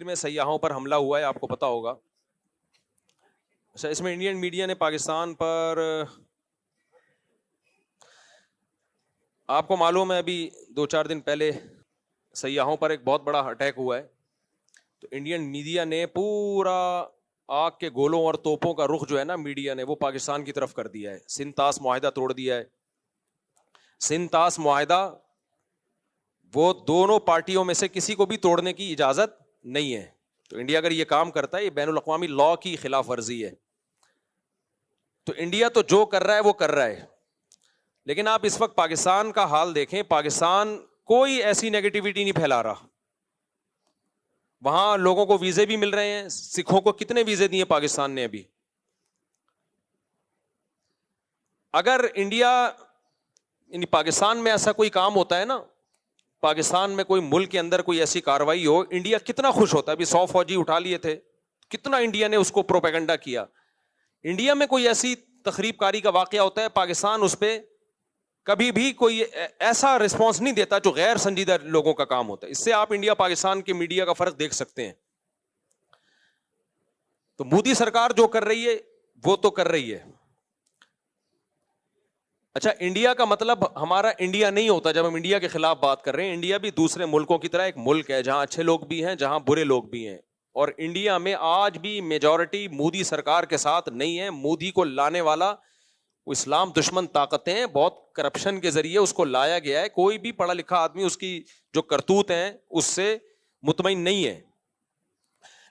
میں سیاحوں پر حملہ ہوا ہے، آپ کو پتا ہوگا. اچھا، اس میں انڈین میڈیا نے پاکستان پر، آپ کو معلوم ہے ابھی 2-4 دن پہلے سیاحوں پر ایک بہت بڑا اٹیک ہوا ہے، تو انڈین میڈیا نے پورا آگ کے گولوں اور توپوں کا رخ جو ہے نا میڈیا نے وہ پاکستان کی طرف کر دیا ہے. سنتاس معاہدہ توڑ دیا ہے. سنتاس معاہدہ وہ دونوں پارٹیوں میں سے کسی کو بھی توڑنے کی اجازت نہیں ہے. تو انڈیا اگر یہ کام کرتا ہے، یہ بین الاقوامی لاء کی خلاف ورزی ہے. تو انڈیا تو جو کر رہا ہے وہ کر رہا ہے، لیکن آپ اس وقت پاکستان کا حال دیکھیں. پاکستان کوئی ایسی نیگیٹیوٹی نہیں پھیلا رہا. وہاں لوگوں کو ویزے بھی مل رہے ہیں. سکھوں کو کتنے ویزے دیے پاکستان نے ابھی؟ اگر انڈیا یعنی پاکستان میں ایسا کوئی کام ہوتا ہے نا، پاکستان میں کوئی ملک کے اندر کوئی ایسی کاروائی ہو، انڈیا کتنا خوش ہوتا ہے. ابھی 100 فوجی اٹھا لیے تھے، کتنا انڈیا نے اس کو پروپیگنڈا کیا. انڈیا میں کوئی ایسی تخریب کاری کا واقعہ ہوتا ہے، پاکستان اس پہ کبھی بھی کوئی ایسا رسپانس نہیں دیتا جو غیر سنجیدہ لوگوں کا کام ہوتا ہے. اس سے آپ انڈیا پاکستان کے میڈیا کا فرق دیکھ سکتے ہیں. تو مودی سرکار جو کر رہی ہے وہ تو کر رہی ہے. اچھا، انڈیا کا مطلب ہمارا انڈیا نہیں ہوتا جب ہم انڈیا کے خلاف بات کر رہے ہیں. انڈیا بھی دوسرے ملکوں کی طرح ایک ملک ہے جہاں اچھے لوگ بھی ہیں، جہاں برے لوگ بھی ہیں. اور انڈیا میں آج بھی میجورٹی مودی سرکار کے ساتھ نہیں ہے. مودی کو لانے والا وہ اسلام دشمن طاقتیں ہیں، بہت کرپشن کے ذریعے اس کو لایا گیا ہے. کوئی بھی پڑھا لکھا آدمی اس کی جو کرتوت ہیں اس سے مطمئن نہیں ہے.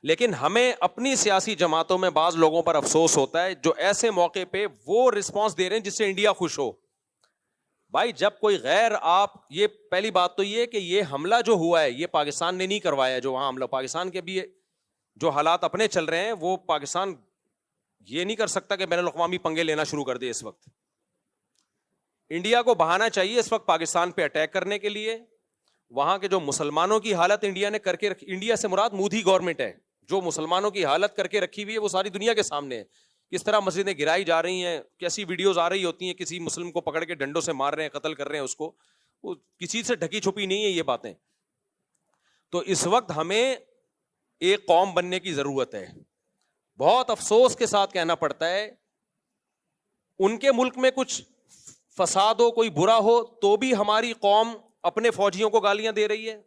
لیکن ہمیں اپنی سیاسی جماعتوں میں بعض لوگوں پر افسوس ہوتا ہے جو ایسے موقع پہ وہ رسپانس دے رہے ہیں جس سے انڈیا خوش ہو. بھائی جب کوئی غیر، آپ یہ پہلی بات تو یہ کہ یہ حملہ جو ہوا ہے یہ پاکستان نے نہیں کروایا. جو وہاں حملہ پاکستان کے بھی جو حالات اپنے چل رہے ہیں وہ پاکستان یہ نہیں کر سکتا کہ بین الاقوامی پنگے لینا شروع کر دے. اس وقت انڈیا کو بہانا چاہیے اس وقت پاکستان پہ اٹیک کرنے کے لیے. وہاں کے جو مسلمانوں کی حالت انڈیا نے کر کے رکھی، انڈیا سے مراد مودی گورنمنٹ ہے، جو مسلمانوں کی حالت کر کے رکھی ہوئی ہے وہ ساری دنیا کے سامنے ہے. کس طرح مسجدیں گرائی جا رہی ہیں، کیسی ویڈیوز آ رہی ہوتی ہیں، کسی مسلم کو پکڑ کے ڈنڈوں سے مار رہے ہیں، قتل کر رہے ہیں اس کو. وہ کسی سے ڈھکی چھپی نہیں ہے یہ باتیں. تو اس وقت ہمیں ایک قوم بننے کی ضرورت ہے. بہت افسوس کے ساتھ کہنا پڑتا ہے ان کے ملک میں کچھ فساد ہو، کوئی برا ہو، تو بھی ہماری قوم اپنے فوجیوں کو گالیاں دے رہی ہے،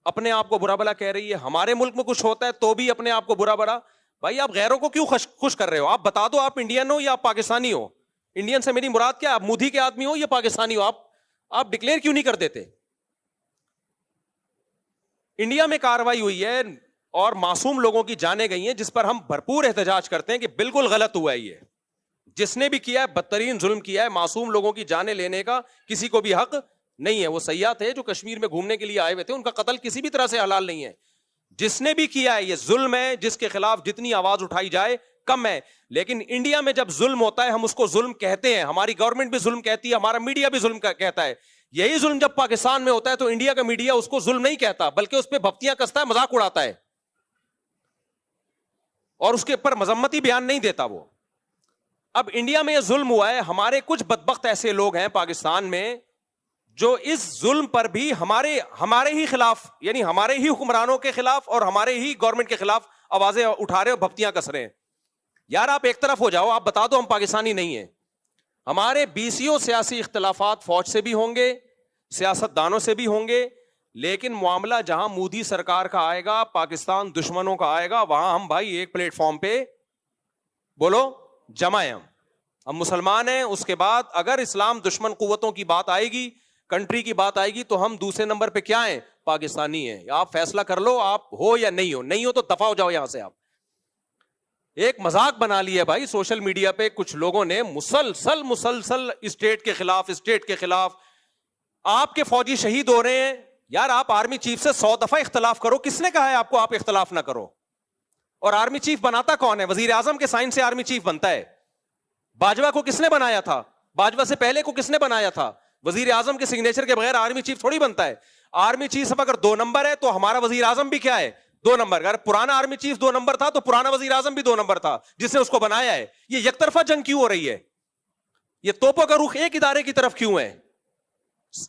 اپنے آپ کو برا بلا کہہ رہی ہے. ہمارے ملک میں کچھ ہوتا ہے تو بھی اپنے آپ کو برا بلا. بھائی آپ غیروں کو کیوں خوش کر رہے ہو؟ آپ بتا دو آپ انڈین ہو یا آپ پاکستانی ہو. انڈین سے میری مراد کیا؟ آپ مودی کے آدمی ہو یا پاکستانی ہو؟ آپ ڈکلیئر کیوں نہیں کر دیتے؟ انڈیا میں کاروائی ہوئی ہے اور معصوم لوگوں کی جانیں گئی ہیں جس پر ہم بھرپور احتجاج کرتے ہیں کہ بالکل غلط ہوا ہے. یہ جس نے بھی کیا ہے بدترین ظلم کیا ہے. معصوم لوگوں کی جانیں لینے کا کسی کو بھی حق نہیں ہے. وہ سیاح تھے جو کشمیر میں گھومنے کے لیے آئے ہوئے تھے، ان کا قتل کسی بھی طرح سے حلال نہیں ہے. جس نے بھی کیا ہے یہ ظلم ہے، جس کے خلاف جتنی آواز اٹھائی جائے کم ہے. لیکن انڈیا میں جب ظلم ہوتا ہے ہم اس کو ظلم کہتے ہیں، ہماری گورنمنٹ بھی ظلم کہتی ہے، ہمارا میڈیا بھی ظلم کہتا ہے. یہی ظلم جب پاکستان میں ہوتا ہے تو انڈیا کا میڈیا اس کو ظلم نہیں کہتا بلکہ اس پہ بھپتیاں کستا ہے، مذاق اڑاتا ہے اور اس کے اوپر مذمتی بیان نہیں دیتا وہ. اب انڈیا میں یہ ظلم ہوا ہے، ہمارے کچھ بدبخت ایسے لوگ ہیں پاکستان میں جو اس ظلم پر بھی ہمارے ہی خلاف، یعنی ہمارے ہی حکمرانوں کے خلاف اور ہمارے ہی گورنمنٹ کے خلاف آوازیں اٹھا رہے ہو، بھپتیاں کس رہے ہیں. یار آپ ایک طرف ہو جاؤ، آپ بتا دو ہم پاکستانی نہیں ہیں. ہمارے بیسیوں سیاسی اختلافات فوج سے بھی ہوں گے، سیاست دانوں سے بھی ہوں گے، لیکن معاملہ جہاں مودی سرکار کا آئے گا، پاکستان دشمنوں کا آئے گا، وہاں ہم بھائی ایک پلیٹ فارم پہ بولو جمع ہیں. ہم مسلمان ہیں. اس کے بعد اگر اسلام دشمن قوتوں کی بات آئے گی، کنٹری کی بات آئے گی، تو ہم دوسرے نمبر پہ کیا ہیں؟ پاکستانی ہیں. آپ فیصلہ کر لو، آپ ہو یا نہیں ہو. نہیں ہو تو دفع ہو جاؤ یہاں سے. آپ ایک مذاق بنا لیا بھائی سوشل میڈیا پہ کچھ لوگوں نے، مسلسل اسٹیٹ کے خلاف. آپ کے فوجی شہید ہو رہے ہیں. یار آپ آرمی چیف سے 100 دفعہ اختلاف کرو. کس نے کہا ہے آپ کو آپ اختلاف نہ کرو؟ اور آرمی چیف بناتا کون ہے؟ وزیر اعظم کے سائن سے آرمی چیف بنتا ہے. باجوہ کو کس نے بنایا تھا؟ باجوہ سے پہلے کو کس نے بنایا تھا؟ وزیر اعظم کے سگنیچر کے بغیر آرمی چیف تھوڑی بنتا ہے. آرمی چیف اگر 2 نمبر ہے تو ہمارا وزیر اعظم بھی کیا ہے؟ 2 نمبر. اگر پرانا آرمی چیف 2 نمبر تھا تو پرانا وزیر اعظم بھی 2 نمبر تھا جس نے اس کو بنایا ہے. یہ یک طرفہ جنگ کیوں ہو رہی ہے؟ یہ توپوں کا رخ ایک ادارے کی طرف کیوں ہے؟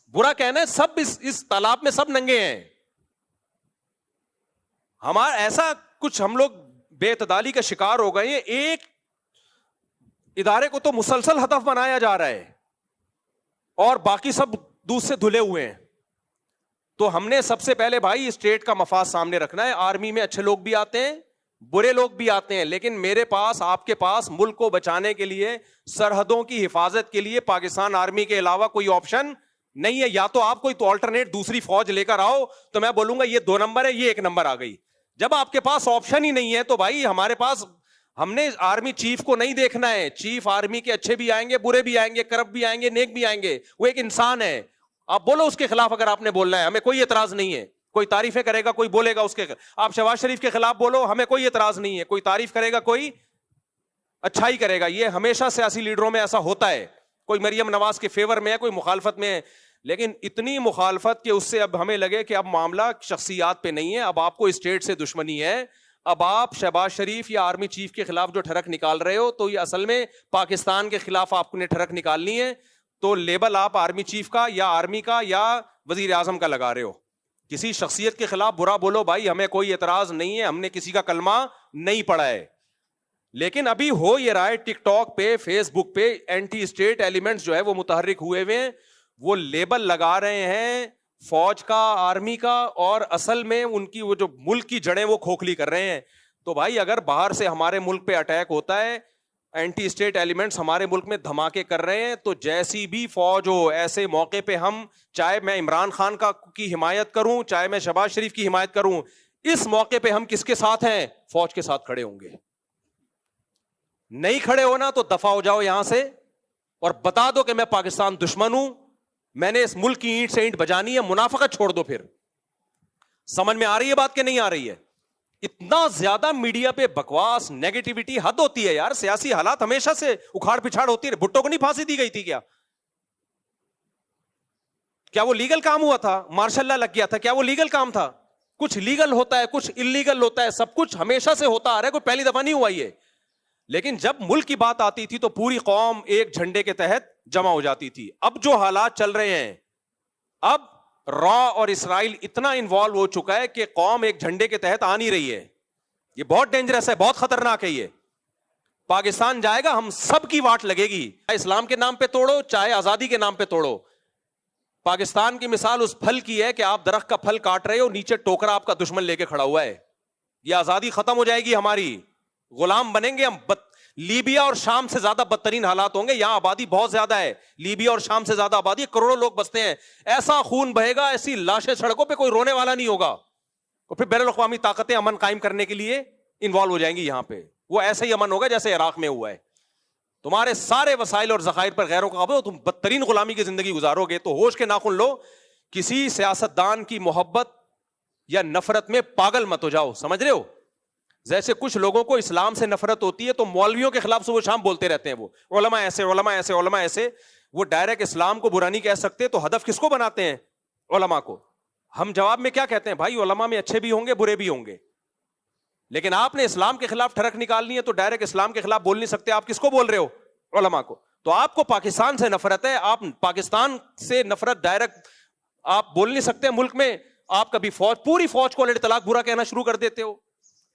برا کہنا ہے، سب اس تالاب میں سب ننگے ہیں. ہمارا ایسا کچھ ہم لوگ بے اعتدالی کا شکار ہو گئے ہیں. ایک ادارے کو تو مسلسل ہدف بنایا جا رہا ہے اور باقی سب دودھ سے دھلے ہوئے ہیں. تو ہم نے سب سے پہلے بھائی اسٹیٹ کا مفاد سامنے رکھنا ہے. آرمی میں اچھے لوگ بھی آتے ہیں, برے لوگ بھی آتے ہیں, لیکن میرے پاس, آپ کے پاس ملک کو بچانے کے لیے, سرحدوں کی حفاظت کے لیے پاکستان آرمی کے علاوہ کوئی آپشن نہیں ہے. یا تو آپ کوئی تو آلٹرنیٹ دوسری فوج لے کر آؤ, تو میں بولوں گا یہ 2 نمبر ہے, یہ 1 نمبر آ گئی. جب آپ کے پاس آپشن ہی نہیں ہے تو بھائی ہمارے پاس, ہم نے آرمی چیف کو نہیں دیکھنا ہے. چیف آرمی کے اچھے بھی آئیں گے, برے بھی آئیں گے, کرپٹ بھی آئیں گے, نیک بھی آئیں گے. وہ ایک انسان ہے. آپ بولو اس کے خلاف اگر آپ نے بولنا ہے, ہمیں کوئی اعتراض نہیں ہے. کوئی تعریفیں کرے گا, کوئی بولے گا اس کے, آپ شہباز شریف کے خلاف بولو, ہمیں کوئی اعتراض نہیں ہے. کوئی تعریف کرے گا, کوئی اچھائی کرے گا. یہ ہمیشہ سیاسی لیڈروں میں ایسا ہوتا ہے. کوئی مریم نواز کے فیور میں ہے, کوئی مخالفت میں ہے. لیکن اتنی مخالفت کہ اس سے اب ہمیں لگے کہ اب معاملہ شخصیات پہ نہیں ہے, اب آپ کو اسٹیٹ سے دشمنی ہے. اب آپ شہباز شریف یا آرمی چیف کے خلاف جو ٹھڑک نکال رہے ہو, تو یہ اصل میں پاکستان کے خلاف آپ نے ٹھڑک نکالنی ہے. تو لیبل آپ آرمی چیف کا یا آرمی کا یا وزیر اعظم کا لگا رہے ہو. کسی شخصیت کے خلاف برا بولو بھائی, ہمیں کوئی اعتراض نہیں ہے, ہم نے کسی کا کلمہ نہیں پڑھا ہے. لیکن ابھی ہو یہ رہا ہے ٹک ٹاک پہ, فیس بک پہ اینٹی اسٹیٹ ایلیمنٹس جو ہے وہ متحرک ہوئے ہوئے ہیں. وہ لیبل لگا رہے ہیں فوج کا, آرمی کا, اور اصل میں ان کی وہ جو ملک کی جڑیں وہ کھوکھلی کر رہے ہیں. تو بھائی اگر باہر سے ہمارے ملک پہ اٹیک ہوتا ہے, اینٹی اسٹیٹ ایلیمنٹس ہمارے ملک میں دھماکے کر رہے ہیں, تو جیسی بھی فوج ہو, ایسے موقع پہ ہم, چاہے میں عمران خان کی حمایت کروں, چاہے میں شہباز شریف کی حمایت کروں, اس موقع پہ ہم کس کے ساتھ ہیں؟ فوج کے ساتھ کھڑے ہوں گے. نہیں کھڑے ہونا تو دفع ہو جاؤ یہاں سے, اور بتا دو کہ میں پاکستان دشمن ہوں, میں نے اس ملک کی اینٹ سے اینٹ بجانی ہے. منافقت چھوڑ دو. پھر سمجھ میں آ رہی ہے بات کہ نہیں آ رہی ہے؟ اتنا زیادہ میڈیا پہ بکواس, نیگیٹیوٹی, حد ہوتی ہے یار. سیاسی حالات ہمیشہ سے اکھاڑ پچھاڑ ہوتی ہے. بھٹو کو نہیں پھانسی دی گئی تھی کیا؟ کیا وہ لیگل کام ہوا تھا؟ مارشل لا لگ گیا تھا, کیا وہ لیگل کام تھا؟ کچھ لیگل ہوتا ہے, کچھ انلیگل ہوتا ہے, سب کچھ ہمیشہ سے ہوتا آ رہا ہے, کوئی پہلی دفعہ نہیں ہوا یہ. لیکن جب ملک کی بات آتی تھی تو پوری قوم ایک جھنڈے کے تحت جمع ہو جاتی تھی. اب جو حالات چل رہے ہیں, اب را اور اسرائیل اتنا انوالو ہو چکا ہے کہ قوم ایک جھنڈے کے تحت آ نہیں رہی ہے. یہ بہت ڈینجرس ہے, بہت خطرناک ہے. یہ پاکستان جائے گا, ہم سب کی واٹ لگے گی, چاہے اسلام کے نام پہ توڑو, چاہے آزادی کے نام پہ توڑو. پاکستان کی مثال اس پھل کی ہے کہ آپ درخت کا پھل کاٹ رہے ہو, نیچے ٹوکرا آپ کا دشمن لے کے کھڑا ہوا ہے. یہ آزادی ختم ہو جائے گی ہماری, غلام بنیں گے ہم. لیبیا اور شام سے زیادہ بدترین حالات ہوں گے. یہاں آبادی بہت زیادہ ہے, لیبیا اور شام سے زیادہ آبادی, کروڑوں لوگ بستے ہیں. ایسا خون بہے گا, ایسی لاشیں سڑکوں پہ, کوئی رونے والا نہیں ہوگا. اور پھر بین الاقوامی طاقتیں امن قائم کرنے کے لیے انوالو ہو جائیں گی یہاں پہ. وہ ایسا ہی امن ہوگا جیسے عراق میں ہوا ہے. تمہارے سارے وسائل اور ذخائر پر غیروں کا قبضہ, تم بدترین غلامی کی زندگی گزارو گے. تو ہوش کے ناخن لو, کسی سیاستدان کی محبت یا نفرت میں پاگل مت ہو جاؤ. سمجھ رہے ہو؟ جیسے کچھ لوگوں کو اسلام سے نفرت ہوتی ہے تو مولویوں کے خلاف صبح شام بولتے رہتے ہیں, وہ علماء ایسے, علماء ایسے, علماء ایسے. وہ ڈائریکٹ اسلام کو برا نہیں کہہ سکتے, تو ہدف کس کو بناتے ہیں؟ علماء کو. ہم جواب میں کیا کہتے ہیں؟ بھائی علماء میں اچھے بھی ہوں گے, برے بھی ہوں گے, لیکن آپ نے اسلام کے خلاف ٹھڑک نکالنی ہے تو ڈائریکٹ اسلام کے خلاف بول نہیں سکتے. آپ کس کو بول رہے ہو؟ علماء کو. تو آپ کو پاکستان سے نفرت ہے, آپ پاکستان سے نفرت ڈائریکٹ آپ بول نہیں سکتے. ملک میں آپ کبھی پوری فوج کو الٹ طلاق برا کہنا شروع کر دیتے ہو.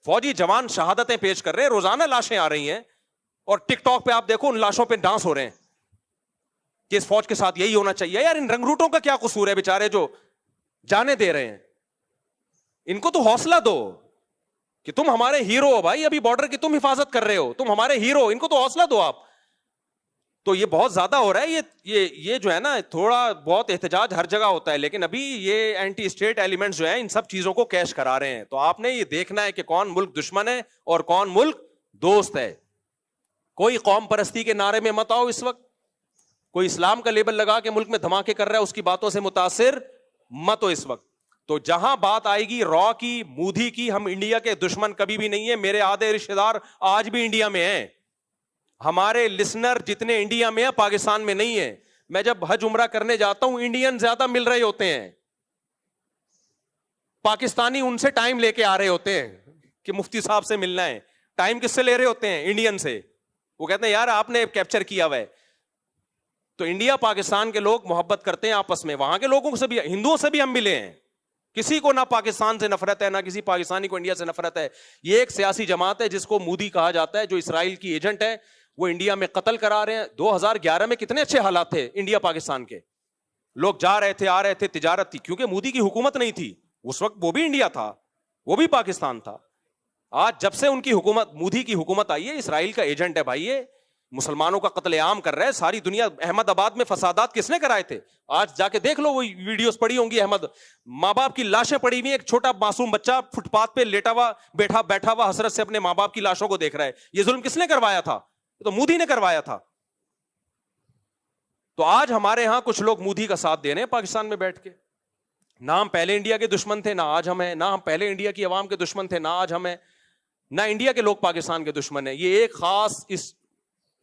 فوجی جوان شہادتیں پیش کر رہے ہیں, روزانہ لاشیں آ رہی ہیں, اور ٹک ٹاک پہ آپ دیکھو ان لاشوں پہ ڈانس ہو رہے ہیں کہ اس فوج کے ساتھ یہی ہونا چاہیے. یار ان رنگروٹوں کا کیا قصور ہے بیچارے جو جانے دے رہے ہیں؟ ان کو تو حوصلہ دو کہ تم ہمارے ہیرو ہو بھائی, ابھی بارڈر کی تم حفاظت کر رہے ہو, تم ہمارے ہیرو, ان کو تو حوصلہ دو آپ. تو یہ بہت زیادہ ہو رہا ہے. یہ جو ہے نا, تھوڑا بہت احتجاج ہر جگہ ہوتا ہے, لیکن ابھی یہ اینٹی اسٹیٹ ایلیمنٹس جو ہیں ان سب چیزوں کو کیش کرا رہے ہیں. تو آپ نے یہ دیکھنا ہے کہ کون ملک دشمن ہے اور کون ملک دوست ہے. کوئی قوم پرستی کے نعرے میں مت آؤ اس وقت, کوئی اسلام کا لیبل لگا کے ملک میں دھماکے کر رہا ہے اس کی باتوں سے متاثر مت ہو اس وقت. تو جہاں بات آئے گی را کی, مودی کی, ہم انڈیا کے دشمن کبھی بھی نہیں ہے. میرے آدھے رشتے دار آج بھی انڈیا میں ہیں, ہمارے لسنر جتنے انڈیا میں ہیں پاکستان میں نہیں ہیں. میں جب حج عمرہ کرنے جاتا ہوں انڈین زیادہ مل رہے ہوتے ہیں, پاکستانی ان سے ٹائم لے کے آ رہے ہوتے ہیں کہ مفتی صاحب سے ملنا ہے. ٹائم کس سے لے رہے ہوتے ہیں؟ انڈین سے. وہ کہتے ہیں یار آپ نے کیپچر کیا ہوا ہے. تو انڈیا پاکستان کے لوگ محبت کرتے ہیں آپس میں, وہاں کے لوگوں سے بھی, ہندوؤں سے بھی ہم ملے ہیں کسی کو نہ پاکستان سے نفرت ہے، نہ کسی پاکستانی کو انڈیا سے نفرت ہے. یہ ایک سیاسی جماعت ہے جس کو مودی کہا جاتا ہے، جو اسرائیل کی ایجنٹ ہے. وہ انڈیا میں قتل کرا رہے ہیں. 2011 میں کتنے اچھے حالات تھے انڈیا پاکستان کے، لوگ جا رہے تھے، آ رہے تھے، تجارت تھی، کیونکہ مودی کی حکومت نہیں تھی اس وقت. وہ بھی انڈیا تھا، وہ بھی پاکستان تھا. آج جب سے ان کی حکومت، مودی کی حکومت آئی ہے، اسرائیل کا ایجنٹ ہے بھائی. یہ مسلمانوں کا قتل عام کر رہا ہے ساری دنیا. احمد آباد میں فسادات کس نے کرائے تھے؟ آج جا کے دیکھ لو، وہ ویڈیوز پڑی ہوں گی. احمد، ماں باپ کی لاشیں پڑی ہوئی، ایک چھوٹا معصوم بچہ فٹ پاتھ پہ لیٹا ہوا بیٹھا ہوا حسرت سے اپنے ماں باپ کی لاشوں کو دیکھ رہا ہے. یہ ظلم کس نے کروایا تھا؟ تو مودی نے کروایا تھا. تو آج ہمارے ہاں کچھ لوگ مودی کا ساتھ دے رہے ہیں پاکستان میں بیٹھ کے. نہ ہم پہلے انڈیا کے دشمن تھے، نہ آج ہم ہیں. نہ ہم پہلے انڈیا کی عوام کے دشمن تھے، نہ آج ہم ہیں. نہ انڈیا کے لوگ پاکستان کے دشمن ہیں. یہ ایک خاص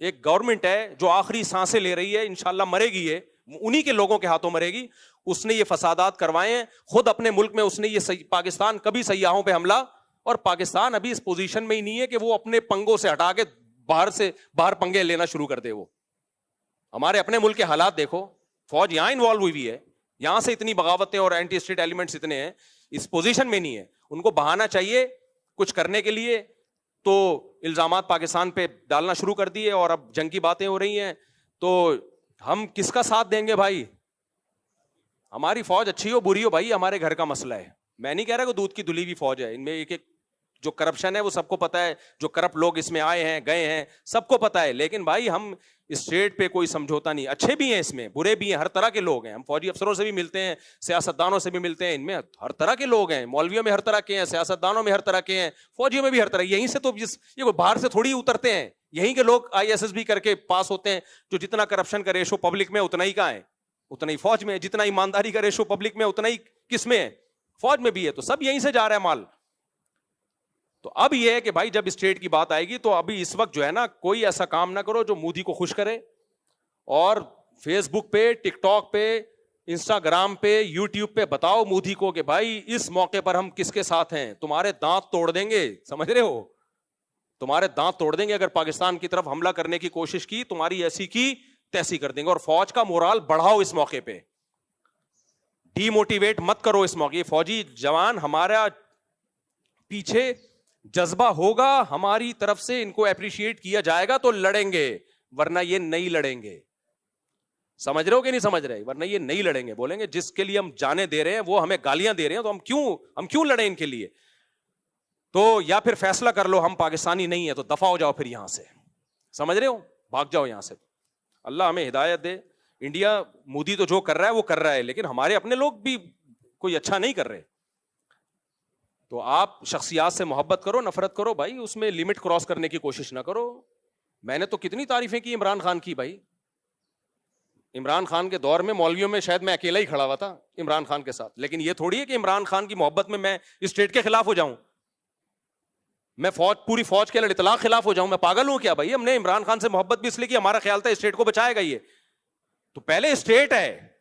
ایک گورنمنٹ ہے جو آخری سانسیں لے رہی ہے، انشاءاللہ مرے گی. یہ انہی کے لوگوں کے ہاتھوں مرے گی. اس نے یہ فسادات کروائے ہیں خود اپنے ملک میں. اس نے یہ پاکستان کبھی سیاحوں پہ حملہ، اور پاکستان ابھی اس پوزیشن میں ہی نہیں ہے کہ وہ اپنے پنگوں سے ہٹا کے باہر پنگے لینا شروع کر دے. وہ ہمارے اپنے ملک کے حالات دیکھو. فوج یہاں انوالو ہوئی ہے، یہاں سے اتنی بغاوتیں اور اینٹی اسٹیٹ ایلیمنٹس اتنے ہیں، اس پوزیشن میں نہیں ہے. ان کو بہانا چاہیے کچھ کرنے کے لیے، تو الزامات پاکستان پہ ڈالنا شروع کر دیے، اور اب جنگ کی باتیں ہو رہی ہیں. تو ہم کس کا ساتھ دیں گے بھائی؟ ہماری فوج اچھی ہو بری ہو بھائی، ہمارے گھر کا مسئلہ ہے. میں نہیں کہہ رہا کہ دودھ کی دھلی ہوئی فوج ہے. ان میں ایک جو کرپشن ہے وہ سب کو پتا ہے، جو کرپٹ لوگ اس میں آئے ہیں گئے ہیں سب کو پتا ہے. لیکن بھائی ہم اسٹیٹ پہ کوئی سمجھوتا نہیں. اچھے بھی ہیں اس میں، برے بھی ہیں، ہر طرح کے لوگ ہیں. ہم فوجی افسروں سے بھی ملتے ہیں، سیاستدانوں سے بھی ملتے ہیں. ان میں ہر طرح کے لوگ ہیں، مولویوں میں ہر طرح کے ہیں، سیاستدانوں میں ہر طرح کے ہیں، فوجیوں میں بھی ہر طرح. یہیں سے تو یہ باہر سے تھوڑی اترتے ہیں. یہیں کے لوگ ISSB کر کے پاس ہوتے ہیں. جو جتنا کرپشن کا ریشو پبلک میں اتنا ہی کا ہے، اتنا ہی فوج میں. جتنا ایمانداری کا ریشو پبلک میں اتنا ہی کس میں ہے؟ فوج میں بھی ہے. تو سب یہیں سے جا رہا ہے مال. تو اب یہ ہے کہ بھائی جب اسٹیٹ کی بات آئے گی تو ابھی اس وقت جو ہے نا، کوئی ایسا کام نہ کرو جو مودی کو خوش کرے. اور فیس بک پہ، ٹک ٹاک پہ، انسٹاگرام پہ، یوٹیوب پہ بتاؤ مودی کو کہ بھائی اس موقع پر ہم کس کے ساتھ ہیں. تمہارے دانت توڑ دیں گے، سمجھ رہے ہو؟ تمہارے دانت توڑ دیں گے اگر پاکستان کی طرف حملہ کرنے کی کوشش کی. تمہاری ایسی کی تیسی کر دیں گے. اور فوج کا مورال بڑھاؤ اس موقع پہ، ڈی موٹیویٹ مت کرو اس موقع. فوجی جوان ہمارا پیچھے جذبہ ہوگا ہماری طرف سے، ان کو اپریشیٹ کیا جائے گا تو لڑیں گے، ورنہ یہ نہیں لڑیں گے. سمجھ رہے ہو کہ نہیں سمجھ رہے؟ ورنہ یہ نہیں لڑیں گے. بولیں گے جس کے لیے ہم جانے دے رہے ہیں وہ ہمیں گالیاں دے رہے ہیں، تو ہم کیوں لڑیں ان کے لیے؟ تو یا پھر فیصلہ کر لو ہم پاکستانی نہیں ہیں تو دفع ہو جاؤ پھر یہاں سے. سمجھ رہے ہو؟ بھاگ جاؤ یہاں سے. اللہ ہمیں ہدایت دے. انڈیا مودی تو جو کر رہا ہے وہ کر رہا ہے، لیکن ہمارے اپنے لوگ بھی کوئی اچھا نہیں کر رہے. تو آپ شخصیات سے محبت کرو، نفرت کرو بھائی، اس میں لمٹ کراس کرنے کی کوشش نہ کرو. میں نے تو کتنی تعریفیں کی عمران خان کی بھائی. عمران خان کے دور میں مولویوں میں شاید میں اکیلا ہی کھڑا ہوا تھا عمران خان کے ساتھ. لیکن یہ تھوڑی ہے کہ عمران خان کی محبت میں اسٹیٹ کے خلاف ہو جاؤں، میں پوری فوج کے اطلاق خلاف ہو جاؤں. میں پاگل ہوں کیا بھائی؟ ہم نے عمران خان سے محبت بھی اس لیے کہ ہمارا خیال تھا اسٹیٹ کو بچائے گا. یہ تو پہلے اسٹیٹ ہے،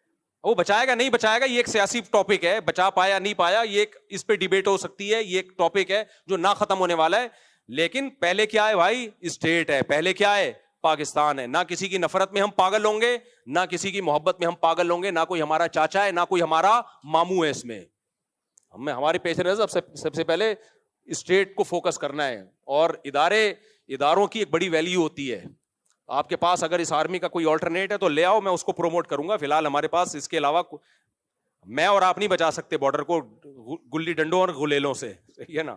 وہ بچائے گا نہیں بچائے گا یہ ایک سیاسی ٹاپک ہے. بچا پایا نہیں پایا یہ اس پہ ڈیبیٹ ہو سکتی ہے، یہ ایک ٹاپک ہے جو نہ ختم ہونے والا ہے. لیکن پہلے کیا ہے بھائی؟ اسٹیٹ ہے. پہلے کیا ہے؟ پاکستان ہے. نہ کسی کی نفرت میں ہم پاگل ہوں گے، نہ کسی کی محبت میں ہم پاگل ہوں گے. نہ کوئی ہمارا چاچا ہے، نہ کوئی ہمارا ماموں ہے. اس میں ہمارے پیش نظر سب سے پہلے اسٹیٹ کو فوکس کرنا ہے. اور اداروں کی ایک بڑی ویلیو ہوتی ہے. آپ کے پاس اگر اس آرمی کا کوئی آلٹرنیٹ ہے تو لے آؤ، میں اس کو پروموٹ کروں گا. فی الحال ہمارے پاس اس کے علاوہ میں اور آپ نہیں بچا سکتے بارڈر کو گلی ڈنڈوں اور غلیلوں سے، صحیح ہے نا.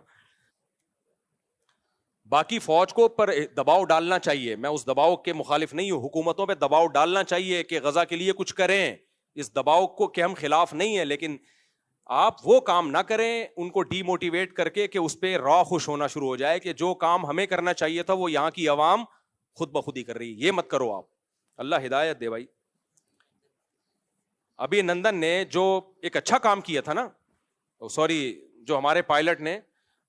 باقی فوج کو پر دباؤ ڈالنا چاہیے، میں اس دباؤ کے مخالف نہیں ہوں. حکومتوں پہ دباؤ ڈالنا چاہیے کہ غزہ کے لیے کچھ کریں. اس دباؤ کو کہ ہم خلاف نہیں ہیں، لیکن آپ وہ کام نہ کریں ان کو ڈی موٹیویٹ کر کے کہ اس پہ راہ خوش ہونا شروع ہو جائے کہ جو کام ہمیں کرنا چاہیے تھا وہ یہاں کی عوام خود بخود ہی کر رہی. یہ مت کرو آپ. اللہ ہدایت دے بھائی. ابھی نندن نے جو ایک اچھا کام کیا تھا نا، جو ہمارے پائلٹ نے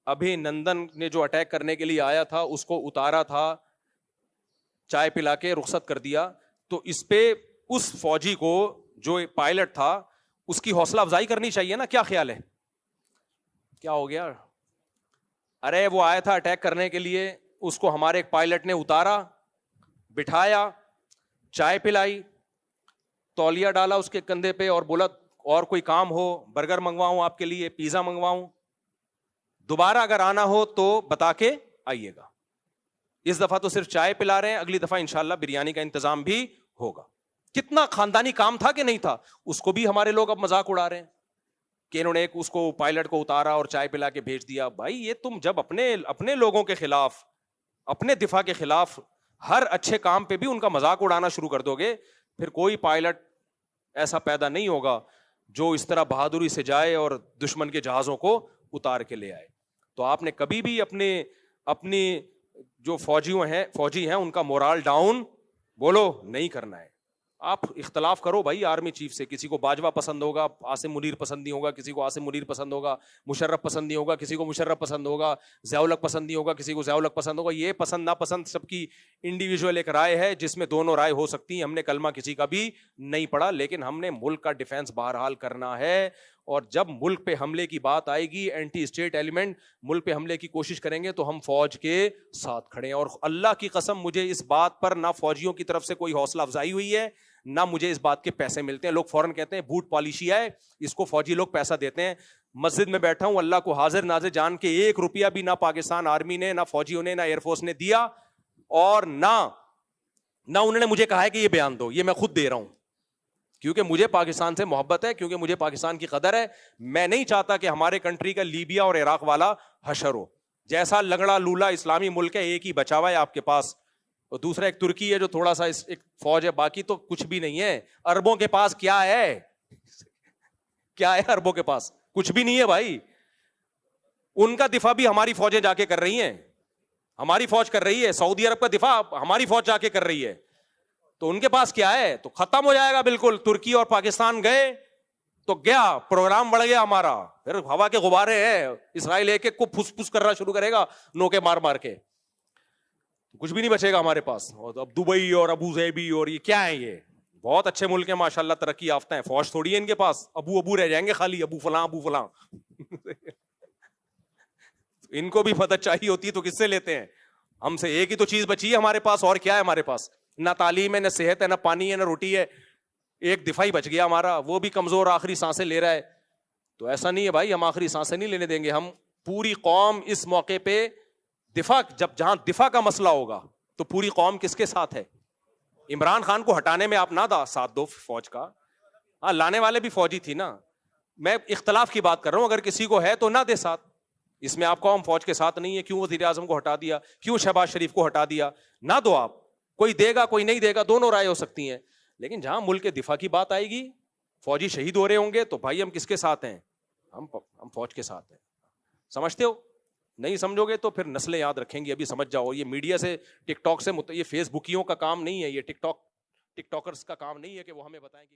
ابھی نندن نے جو اٹیک کرنے کے لیے آیا تھا اس کو اتارا تھا، چائے پلا کے رخصت کر دیا. تو اس پہ اس فوجی کو جو پائلٹ تھا اس کی حوصلہ افزائی کرنی چاہیے نا. کیا خیال ہے؟ کیا ہو گیا؟ ارے وہ آیا تھا اٹیک کرنے کے لیے، اس کو ہمارے ایک پائلٹ نے اتارا، بٹھایا، چائے پلائی، تولیہ ڈالا اس کے کندھے پہ اور بولا اور کوئی کام ہو, برگر منگواؤں آپ کے لیے, پیزا منگواؤں, دوبارہ اگر آنا ہو تو بتا کے آئیے گا. اس دفعہ تو صرف چائے پلا رہے ہیں, اگلی دفعہ انشاءاللہ بریانی کا انتظام بھی ہوگا. کتنا خاندانی کام تھا کہ نہیں تھا, اس کو بھی ہمارے لوگ اب مذاق اڑا رہے ہیں کہ انہوں نے ایک اس کو پائلٹ کو اتارا اور چائے پلا کے بھیج دیا. بھائی یہ تم جب اپنے لوگوں کے خلاف, اپنے دفاع کے خلاف ہر اچھے کام پہ بھی ان کا مذاق اڑانا شروع کر دو گے, پھر کوئی پائلٹ ایسا پیدا نہیں ہوگا جو اس طرح بہادری سے جائے اور دشمن کے جہازوں کو اتار کے لے آئے. تو آپ نے کبھی بھی اپنی جو فوجی ہیں ان کا مورال ڈاؤن بولو نہیں کرنا ہے. آپ اختلاف کرو بھائی آرمی چیف سے, کسی کو باجوہ پسند ہوگا, عاصم منیر پسند نہیں ہوگا, کسی کو عاصم منیر پسند ہوگا, مشرف پسند نہیں ہوگا, کسی کو مشرف پسند ہوگا, ضیاء الحق پسند نہیں ہوگا, کسی کو ضیاء الحق پسند ہوگا. یہ پسند ناپسند سب کی انڈیویجول ایک رائے ہے جس میں دونوں رائے ہو سکتی ہیں. ہم نے کلمہ کسی کا بھی نہیں پڑھا, لیکن ہم نے ملک کا ڈیفینس بہرحال کرنا ہے. اور جب ملک پہ حملے کی بات آئے گی, اینٹی اسٹیٹ ایلیمنٹ ملک پہ حملے کی کوشش کریں گے تو ہم فوج کے ساتھ کھڑے ہیں. اور اللہ کی قسم مجھے اس بات پر نہ فوجیوں کی طرف سے کوئی حوصلہ افزائی ہوئی ہے, نہ مجھے اس بات کے پیسے ملتے ہیں. لوگ فوراً کہتے ہیں بوٹ پالیشی ہے, اس کو فوجی لوگ پیسہ دیتے ہیں. مسجد میں بیٹھا ہوں, اللہ کو حاضر ناظر جان کے 1 روپیہ بھی نہ پاکستان آرمی نے, نہ فوجیوں نے, نہ ایئر فورس نے دیا, اور نہ انہوں نے مجھے کہا ہے کہ یہ بیان دو. یہ میں خود دے رہا ہوں کیونکہ مجھے پاکستان سے محبت ہے, کیونکہ مجھے پاکستان کی قدر ہے. میں نہیں چاہتا کہ ہمارے کنٹری کا لیبیا اور عراق والا حشر ہو. جیسا لنگڑا لولا اسلامی ملک ہے, ایک ہی بچا ہوا ہے آپ کے پاس, اور دوسرا ایک ترکی ہے جو تھوڑا سا ایک فوج ہے, باقی تو کچھ بھی نہیں ہے. اربوں کے پاس کیا ہے, کیا ہے اربوں کے پاس, کچھ بھی نہیں ہے بھائی. ان کا دفاع بھی ہماری فوجیں جا کے کر رہی ہیں, ہماری فوج کر رہی ہے. سعودی عرب کا دفاع ہماری فوج جا کے کر رہی ہے, تو ان کے پاس کیا ہے, تو ختم ہو جائے گا بالکل. ترکی اور پاکستان گئے تو گیا, پروگرام بڑھ گیا ہمارا. پھر ہوا کے غبارے ہیں, اسرائیل ایک کو پھس پھس کرنا شروع کرے گا نوکے مار مار کے, کچھ بھی نہیں بچے گا ہمارے پاس. اور اب دبئی اور ابو ظہبی اور یہ کیا ہے, یہ بہت اچھے ملک ہیں ماشاءاللہ, ترقی یافتہ ہیں, فوج تھوڑی ہے ان کے پاس. ابو رہ جائیں گے خالی, ابو فلاں ابو فلاں. ان کو بھی مدد چاہیے ہوتی ہے تو کس سے لیتے ہیں, ہم سے. ایک ہی تو چیز بچی ہے ہمارے پاس, اور کیا ہے ہمارے پاس, نہ تعلیم ہے, نہ صحت ہے, نہ پانی ہے, نہ روٹی ہے. ایک دفاع ہی بچ گیا ہمارا, وہ بھی کمزور آخری سانسیں لے رہا ہے. تو ایسا نہیں ہے بھائی, ہم آخری سانسیں نہیں لینے دیں گے. ہم پوری قوم اس موقع پہ دفاع, جہاں دفاع کا مسئلہ ہوگا تو پوری قوم کس کے ساتھ ہے. عمران خان کو ہٹانے میں آپ نہ ساتھ دو فوج کا, ہاں لانے والے بھی فوجی تھی نا. میں اختلاف کی بات کر رہا ہوں, اگر کسی کو ہے تو نہ دے ساتھ. اس میں آپ قوم فوج کے ساتھ نہیں ہے, کیوں وزیر اعظم کو ہٹا دیا, کیوں شہباز شریف کو ہٹا دیا, نہ دو آپ. کوئی دے گا کوئی نہیں دے گا, دونوں رائے ہو سکتی ہیں. لیکن جہاں ملک کے دفاع کی بات آئے گی, فوجی شہید ہو رہے ہوں گے, تو بھائی ہم کس کے ساتھ ہیں, ہم فوج کے ساتھ ہیں. سمجھتے ہو؟ نہیں سمجھو گے تو پھر نسلیں یاد رکھیں گی. ابھی سمجھ جاؤ, یہ میڈیا سے, ٹک ٹاک سے, یہ فیس بکیوں کا کام نہیں ہے, یہ ٹک ٹاکرز کا کام نہیں ہے کہ وہ ہمیں بتائیں کہ